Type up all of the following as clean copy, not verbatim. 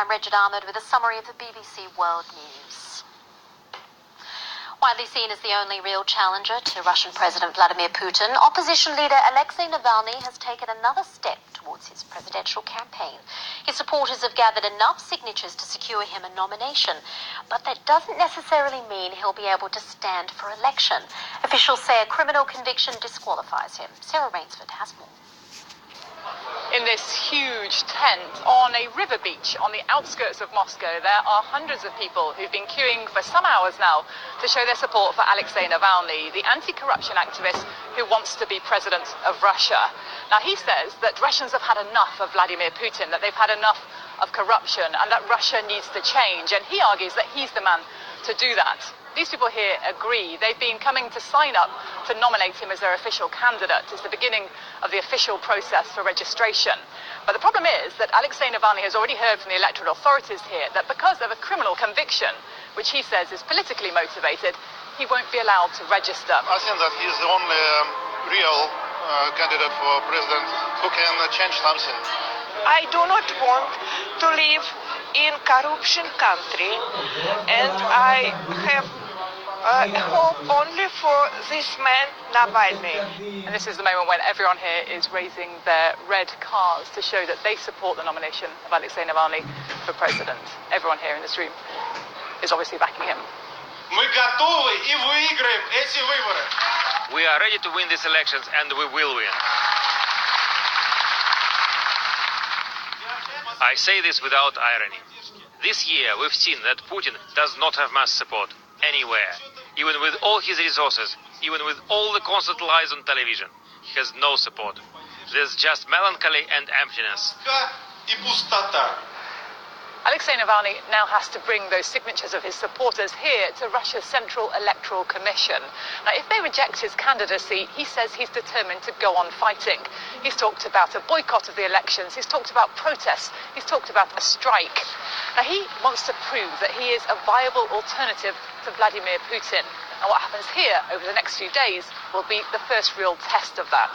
I'm Richard Ahmed with a summary of the BBC World News. Widely seen as the only real challenger to Russian President Vladimir Putin, opposition leader Alexei Navalny has taken another step towards his presidential campaign. His supporters have gathered enough signatures to secure him a nomination, but that doesn't necessarily mean he'll be able to stand for election. Officials say a criminal conviction disqualifies him. Sarah Rainsford has more. In this huge tent on a river beach on the outskirts of Moscow, there are hundreds of people who've been queuing for some hours now to show their support for Alexei Navalny, the anti-corruption activist who wants to be president of Russia. Now, he says that Russians have had enough of Vladimir Putin, that they've had enough of corruption, and that Russia needs to change. And he argues that he's the man to do that. These people here agree. They've been coming to sign up to nominate him as their official candidate. It's the beginning of the official process for registration. But the problem is that Alexei Navalny has already heard from the electoral authorities here that because of a criminal conviction, which he says is politically motivated, he won't be allowed to register. I think that he's the only real candidate for president who can change something. I do not want to live in corruption country, and I have hope only for this man, Navalny. And this is the moment when everyone here is raising their red cards to show that they support the nomination of Alexei Navalny for president. Everyone here in this room is obviously backing him. Мы готовы и выиграем эти выборы. We are ready to win these elections, and we will win. I say this without irony. This year we've seen that Putin does not have mass support anywhere. Even with all his resources, even with all the constant lies on television, he has no support. There's just melancholy and emptiness. И пустота. Alexei Navalny now has to bring those signatures of his supporters here to Russia's Central Electoral Commission. Now, if they reject his candidacy, he says he's determined to go on fighting. He's talked about a boycott of the elections, he's talked about protests, he's talked about a strike. Now, he wants to prove that he is a viable alternative to Vladimir Putin. And what happens here over the next few days will be the first real test of that.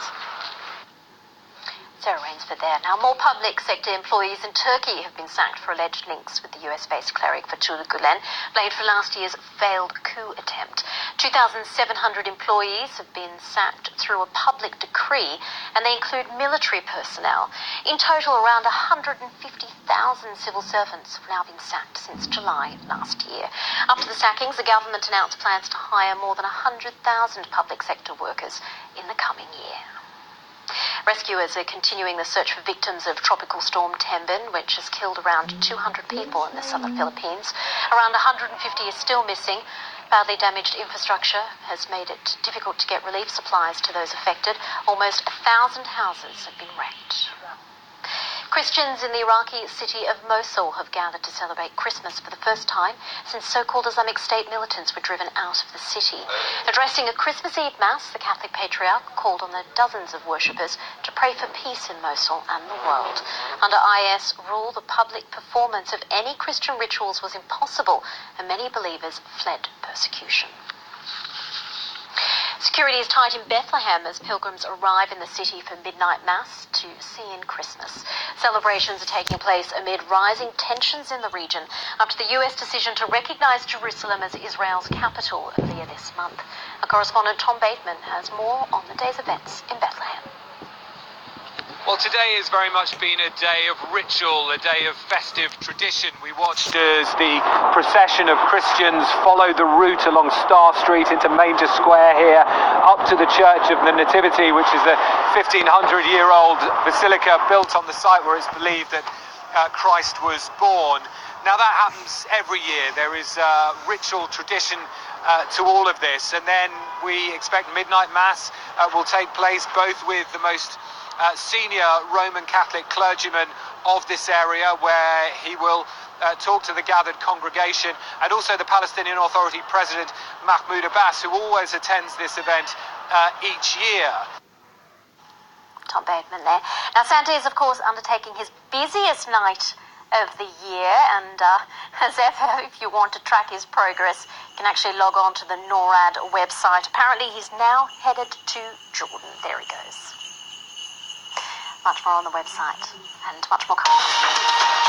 Sarah Rainsford there. Now, more public sector employees in Turkey have been sacked for alleged links with the US-based cleric Fethullah Gulen, blamed for last year's failed coup attempt. 2,700 employees have been sacked through a public decree, and they include military personnel. In total, around 150,000 civil servants have now been sacked since July last year. After the sackings, the government announced plans to hire more than 100,000 public sector workers in the coming year. Rescuers are continuing the search for victims of Tropical Storm Tembin, which has killed around 200 people in the southern Philippines. Around 150 are still missing. Badly damaged infrastructure has made it difficult to get relief supplies to those affected. Almost 1,000 houses have been wrecked. Christians in the Iraqi city of Mosul have gathered to celebrate Christmas for the first time since so-called Islamic State militants were driven out of the city. Addressing a Christmas Eve Mass, the Catholic Patriarch called on the dozens of worshippers to pray for peace in Mosul and the world. Under IS rule, the public performance of any Christian rituals was impossible, and many believers fled persecution. Security is tight in Bethlehem as pilgrims arrive in the city for midnight mass to see in Christmas. Celebrations are taking place amid rising tensions in the region after the US decision to recognize Jerusalem as Israel's capital earlier this month. Our correspondent Tom Bateman has more on the day's events in Bethlehem. Well, today has very much been a day of ritual, a day of festive tradition. We watched as the procession of Christians followed the route along Star Street into Manger Square here, up to the Church of the Nativity, which is a 1,500-year-old basilica built on the site where it's believed that Christ was born. Now, that happens every year. There is ritual tradition to all of this. And then we expect midnight mass will take place both with the most senior Roman Catholic clergyman of this area, where he will talk to the gathered congregation, and also the Palestinian Authority President Mahmoud Abbas, who always attends this event each year. Tom Bateman there. Now, Santa is, of course, undertaking his busiest night of the year, and as ever, if you want to track his progress, you can actually log on to the NORAD website. Apparently, he's now headed to Jordan. There he goes. Much more on the website, and much more coming.